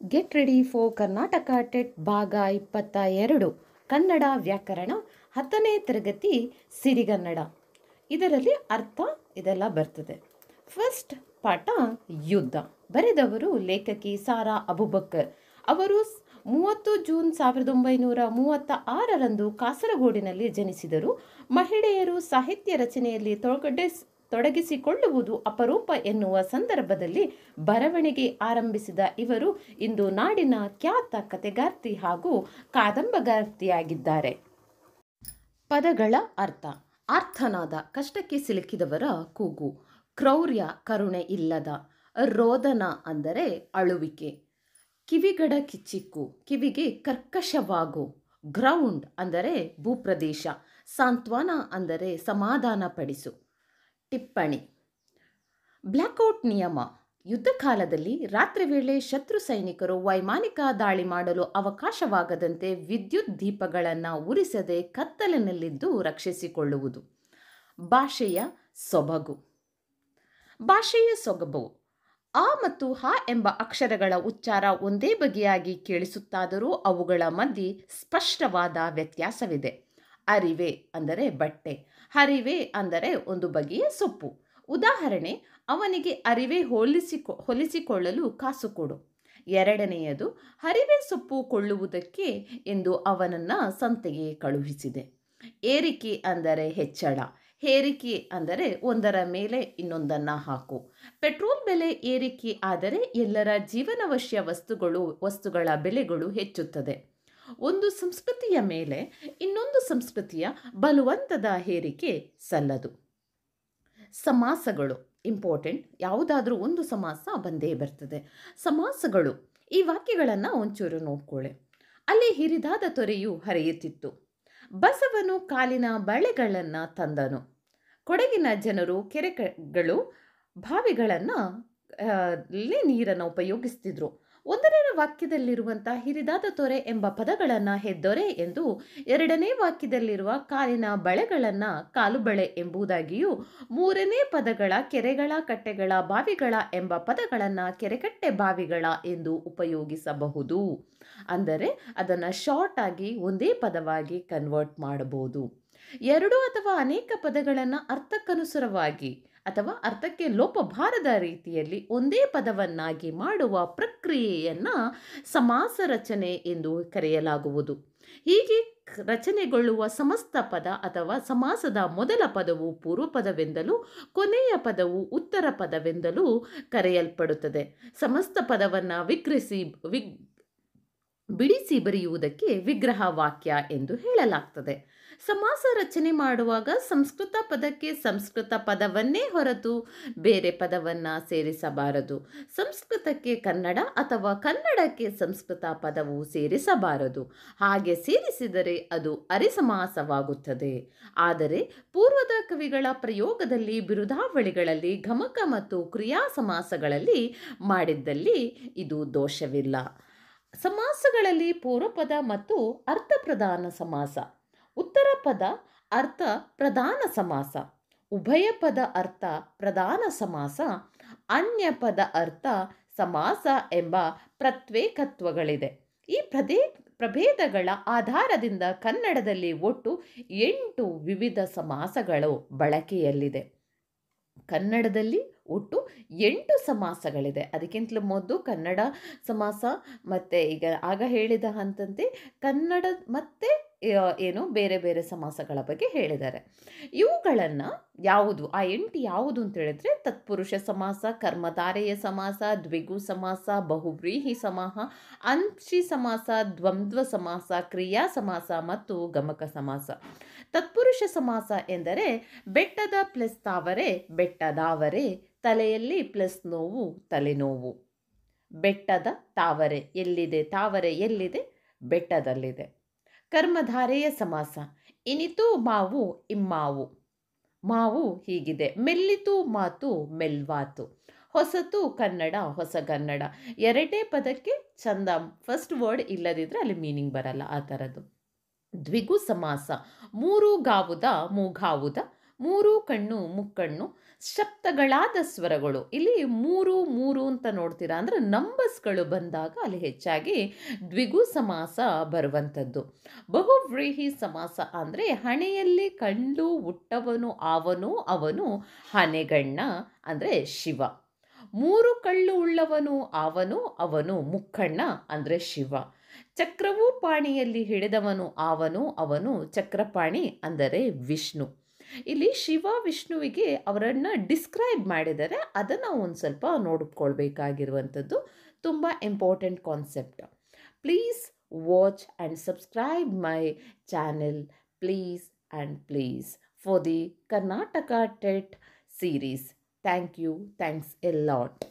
Get ready for Karnataka TET ಭಾಗ 22 ಕನ್ನಡ ವ್ಯಾಕರಣ 10ನೇ ತರಗತಿ ಸಿರಿಗನ್ನಡ. ಇದರಲ್ಲಿ ಅರ್ಥ ಇದೆಲ್ಲ ಬರ್ತದೆ. ಫಸ್ಟ್ ಪಾಠ ಯುದ್ಧ. ಬರೆದವರು ಲೇಖಕಿ ಸಾರಾ ಅಬುಬಕ್ಕರ್. ಅವರು 30 ಜೂನ್ 1936ರಂದು ಕಾಸರಗೋಡಿನಲ್ಲಿ ಜನಿಸಿದರು. ಮಹಿಳೆಯರು ಸಾಹಿತ್ಯ ರಚನೆಯಲ್ಲಿ ತೊಡಗಿಸಿಕೊಳ್ಳುವುದು ಅಪರೂಪ ಎನ್ನುವ ಸಂದರ್ಭದಲ್ಲಿ ಬರವಣಿಗೆ ಆರಂಭಿಸಿದ ಇವರು ಇಂದು ನಾಡಿನ ಖ್ಯಾತ ಕಥೆಗಾರ್ತಿ ಹಾಗೂ ಕಾದಂಬಗಾರ್ತಿಯಾಗಿದ್ದಾರೆ. ಪದಗಳ ಅರ್ಥ: ಆರ್ತನಾದ, ಕಷ್ಟಕ್ಕೆ ಸಿಲುಕಿದವರ ಕೂಗು. ಕ್ರೌರ್ಯ, ಕರುಣೆ ಇಲ್ಲದ. ರೋದನ ಅಂದರೆ ಅಳುವಿಕೆ. ಕಿವಿಗಡ ಕಿಚ್ಚಿಕ್ಕು, ಕಿವಿಗೆ ಕರ್ಕಶವಾಗು. ಗ್ರೌಂಡ್ ಅಂದರೆ ಭೂಪ್ರದೇಶ. ಸಾಂತ್ವನ ಅಂದರೆ ಸಮಾಧಾನ ಪಡಿಸು. ಟಿಪ್ಪಣಿ: ಬ್ಲ್ಯಾಕ್ಔಟ್ ನಿಯಮ. ಯುದ್ಧ ಕಾಲದಲ್ಲಿ ರಾತ್ರಿ ವೇಳೆ ಶತ್ರು ಸೈನಿಕರು ವೈಮಾನಿಕ ದಾಳಿ ಮಾಡಲು ಅವಕಾಶವಾಗದಂತೆ ವಿದ್ಯುತ್ ದೀಪಗಳನ್ನು ಉರಿಸದೆ ಕತ್ತಲಿನಲ್ಲಿದ್ದು ರಕ್ಷಿಸಿಕೊಳ್ಳುವುದು. ಭಾಷೆಯ ಸೊಬಗು. ಭಾಷೆಯ ಸೊಗಬು: ಅ ಮತ್ತು ಹ ಎಂಬ ಅಕ್ಷರಗಳ ಉಚ್ಚಾರ ಒಂದೇ ಬಗೆಯಾಗಿ ಕೇಳಿಸುತ್ತಾದರೂ ಅವುಗಳ ಮಧ್ಯೆ ಸ್ಪಷ್ಟವಾದ ವ್ಯತ್ಯಾಸವಿದೆ. ಅರಿವೆ ಅಂದರೆ ಬಟ್ಟೆ. ಹರಿವೆ ಅಂದರೆ ಒಂದು ಬಗೆಯ ಸೊಪ್ಪು. ಉದಾಹರಣೆ: ಅವನಿಗೆ ಅರಿವೆ ಹೊಲಿಸಿಕೊಳ್ಳಲು ಕಾಸು ಕೊಡು. ಎರಡನೆಯದು: ಹರಿವೆ ಸೊಪ್ಪು ಕೊಳ್ಳುವುದಕ್ಕೆ ಎಂದು ಅವನನ್ನು ಸಂತೆಗೆ ಕಳುಹಿಸಿದೆ. ಏರಿಕೆ ಅಂದರೆ ಹೆಚ್ಚಳ. ಹೇರಿಕೆ ಅಂದರೆ ಒಂದರ ಮೇಲೆ ಇನ್ನೊಂದನ್ನು ಹಾಕು. ಪೆಟ್ರೋಲ್ ಬೆಲೆ ಏರಿಕೆ ಆದರೆ ಎಲ್ಲರ ಜೀವನಾವಶ್ಯ ವಸ್ತುಗಳ ಬೆಲೆಗಳು ಹೆಚ್ಚುತ್ತದೆ. ಒಂದು ಸಂಸ್ಕೃತಿಯ ಮೇಲೆ ಇನ್ನೊಂದು ಸಂಸ್ಕೃತಿಯ ಬಲವಂತದ ಹೇರಿಕೆ ಸಲ್ಲದು. ಸಮಾಸಗಳು ಇಂಪಾರ್ಟೆಂಟ್. ಯಾವುದಾದ್ರೂ ಒಂದು ಸಮಾಸ ಬಂದೇ ಬರ್ತದೆ. ಸಮಾಸಗಳು. ಈ ವಾಕ್ಯಗಳನ್ನು ಒಂಚೂರು ನೋಡ್ಕೊಳ್ಳಿ. ಅಲ್ಲಿ ಹಿರಿದಾದ ತೊರೆಯು ಹರಿಯುತ್ತಿತ್ತು. ಬಸವನು ಕಾಲಿನ ಬಳೆಗಳನ್ನು ತಂದನು. ಕೊಡಗಿನ ಜನರು ಕೆರೆಗಳು ಬಾವಿಗಳನ್ನು ನೀರನ್ನು ಉಪಯೋಗಿಸ್ತಿದ್ರು. ಒಂದನೇ ವಾಕ್ಯದಲ್ಲಿರುವಂಥ ಹಿರಿದಾದ ತೊರೆ ಎಂಬ ಪದಗಳನ್ನು ಹೆದ್ದೊರೆ ಎಂದು, ಎರಡನೇ ವಾಕ್ಯದಲ್ಲಿರುವ ಕಾಲಿನ ಬಳೆಗಳನ್ನು ಕಾಲುಬಳೆ ಎಂಬುದಾಗಿಯೂ, ಮೂರನೇ ಪದಗಳ ಕೆರೆಗಳ, ಕಟ್ಟೆಗಳ, ಬಾವಿಗಳ ಎಂಬ ಪದಗಳನ್ನು ಕೆರೆಕಟ್ಟೆ ಬಾವಿಗಳ ಎಂದು ಉಪಯೋಗಿಸಬಹುದು. ಅಂದರೆ ಅದನ್ನು ಶಾರ್ಟ್ ಆಗಿ ಒಂದೇ ಪದವಾಗಿ ಕನ್ವರ್ಟ್ ಮಾಡಬಹುದು. ಎರಡು ಅಥವಾ ಅನೇಕ ಪದಗಳನ್ನು ಅರ್ಥಕ್ಕನುಸಾರವಾಗಿ ಅಥವಾ ಅರ್ಥಕ್ಕೆ ಲೋಪಬಾರದ ರೀತಿಯಲ್ಲಿ ಒಂದೇ ಪದವನ್ನಾಗಿ ಮಾಡುವ ಪ್ರಕ್ರಿಯೆಯನ್ನು ಸಮಾಸ ರಚನೆ ಎಂದು ಕರೆಯಲಾಗುವುದು. ಹೀಗೆ ರಚನೆಗೊಳ್ಳುವ ಸಮಸ್ತ ಪದ ಅಥವಾ ಸಮಾಸದ ಮೊದಲ ಪದವು ಪೂರ್ವ ಪದವೆಂದಲೂ ಕೊನೆಯ ಪದವು ಉತ್ತರ ಪದವೆಂದಲೂ ಕರೆಯಲ್ಪಡುತ್ತದೆ. ಸಮಸ್ತ ಪದವನ್ನು ಬಿಡಿಸಿ ಬರೆಯುವುದಕ್ಕೆ ವಿಗ್ರಹ ವಾಕ್ಯ ಎಂದು ಹೇಳಲಾಗ್ತದೆ. ಸಮಾಸ ರಚನೆ ಮಾಡುವಾಗ ಸಂಸ್ಕೃತ ಪದಕ್ಕೆ ಸಂಸ್ಕೃತ ಪದವನ್ನೇ ಹೊರತು ಬೇರೆ ಪದವನ್ನು ಸೇರಿಸಬಾರದು. ಸಂಸ್ಕೃತಕ್ಕೆ ಕನ್ನಡ ಅಥವಾ ಕನ್ನಡಕ್ಕೆ ಸಂಸ್ಕೃತ ಪದವು ಸೇರಿಸಬಾರದು. ಹಾಗೆ ಸೇರಿಸಿದರೆ ಅದು ಅರೆಸಮಾಸವಾಗುತ್ತದೆ. ಆದರೆ ಪೂರ್ವದ ಕವಿಗಳ ಪ್ರಯೋಗದಲ್ಲಿ, ಬಿರುದಾವಳಿಗಳಲ್ಲಿ, ಗಮಕ ಮತ್ತು ಕ್ರಿಯಾ ಸಮಾಸಗಳಲ್ಲಿ ಮಾಡಿದ್ದಲ್ಲಿ ಇದು ದೋಷವಿಲ್ಲ. ಸಮಾಸಗಳಲ್ಲಿ ಪೂರ್ವಪದ ಮತ್ತು ಅರ್ಥಪ್ರಧಾನ ಸಮಾಸ, ಉತ್ತರ ಪದ ಅರ್ಥ ಪ್ರಧಾನ ಸಮಾಸ, ಉಭಯ ಪದ ಅರ್ಥ ಪ್ರಧಾನ ಸಮಾಸ, ಅನ್ಯ ಪದ ಅರ್ಥ ಸಮಾಸ ಎಂಬ ಪ್ರತ್ಯೇಕತ್ವಗಳಿದೆ. ಈ ಪ್ರಭೇದಗಳ ಆಧಾರದಿಂದ ಕನ್ನಡದಲ್ಲಿ ಒಟ್ಟು 8 ವಿವಿಧ ಸಮಾಸಗಳು ಬಳಕೆಯಲ್ಲಿದೆ. ಕನ್ನಡದಲ್ಲಿ ಒಟ್ಟು 8 ಸಮಾಸಗಳಿದೆ. ಅದಕ್ಕಿಂತಲೂ ಮೊದಲು ಕನ್ನಡ ಸಮಾಸ ಮತ್ತು ಈಗ ಆಗ ಹೇಳಿದ ಹಂತಂತೆ ಕನ್ನಡ ಮತ್ತು ಬೇರೆ ಬೇರೆ ಸಮಾಸಗಳ ಬಗ್ಗೆ ಹೇಳಿದ್ದಾರೆ. ಇವುಗಳನ್ನು ಯಾವುದು ಆ 8 ಯಾವುದು ಅಂತ ಹೇಳಿದ್ರೆ ತತ್ಪುರುಷ ಸಮಾಸ, ಕರ್ಮಧಾರೆಯ ಸಮಾಸ, ದ್ವಿಗು ಸಮಾಸ, ಬಹುವ್ರೀಹಿ ಸಮಾಸ, ಅಂಶಿ ಸಮಾಸ, ದ್ವಂದ್ವ ಸಮಾಸ, ಕ್ರಿಯಾ ಸಮಾಸ ಮತ್ತು ಗಮಕ ಸಮಾಸ. ತತ್ಪುರುಷ ಸಮಾಸ ಎಂದರೆ ಬೆಟ್ಟದ ಪ್ಲಸ್ ತಾವರೆ ಬೆಟ್ಟದಾವರೆ, ತಲೆಯಲ್ಲಿ ಪ್ಲಸ್ ನೋವು ತಲೆನೋವು. ಬೆಟ್ಟದ ತಾವರೆ ಎಲ್ಲಿದೆ? ತಾವರೆ ಎಲ್ಲಿದೆ? ಬೆಟ್ಟದಲ್ಲಿದೆ. ಕರ್ಮಧಾರೆಯ ಸಮಾಸ: ಇನಿತು ಮಾವು ಇಮ್ಮಾವು, ಮಾವು ಹೀಗಿದೆ. ಮೆಲ್ಲಿತು ಮಾತು ಮೆಲ್ವಾತು. ಹೊಸತು ಕನ್ನಡ ಹೊಸಗನ್ನಡ. ಎರಡನೇ ಪದಕ್ಕೆ ಚಂದ ಫಸ್ಟ್ ವರ್ಡ್ ಇಲ್ಲದಿದ್ದರೆ ಅಲ್ಲಿ ಮೀನಿಂಗ್ ಬರಲ್ಲ, ಆ ಥರದ್ದು. ದ್ವಿಗು ಸಮಾಸ: ಮೂರು ಗಾವುದ ಮೂಗಾವುದ, ಮೂರು ಕಣ್ಣು ಮುಕ್ಕಣ್ಣು ಶಬ್ದಗಳಾದ ಸ್ವರಗಳು. ಇಲ್ಲಿ ಮೂರು ಮೂರು ಅಂತ ನೋಡ್ತೀರಾ ಅಂದರೆ ನಂಬರ್ಸ್ಗಳು ಬಂದಾಗ ಅಲ್ಲಿ ಹೆಚ್ಚಾಗಿ ದ್ವಿಗು ಸಮಾಸ ಬರುವಂಥದ್ದು. ಬಹುವ್ರೀಹಿ ಸಮಾಸ ಅಂದರೆ ಹಣೆಯಲ್ಲಿ ಕಂಡು ಹುಟ್ಟವನು ಅವನು ಅವನು ಹನೆಗಣ್ಣ ಅಂದರೆ ಶಿವ. ಮೂರು ಕళ్ళు ಉಳ್ಳವನು ಅವನು ಅವನು ಮುಕ್ಕಣ್ಣ ಅಂದರೆ ಶಿವ. ಚಕ್ರವೂ ಪಾಣಿಯಲ್ಲಿ ಹಿಡಿದವನು ಅವನು ಅವನು ಚಕ್ರಪಾಣಿ ಅಂದರೆ ವಿಷ್ಣು. ಇಲ್ಲಿ ಶಿವ ವಿಷ್ಣುವಿಗೆ ಅವರನ್ನು ಡಿಸ್ಕ್ರೈಬ್ ಮಾಡಿದರೆ ಅದನ್ನು ಒಂದು ಸ್ವಲ್ಪ ನೋಡಿಕೊಳ್ಬೇಕಾಗಿರುವಂಥದ್ದು ತುಂಬ important concept. Please watch and subscribe my channel please and please for the Karnataka TET series. Thank you. Thanks a lot.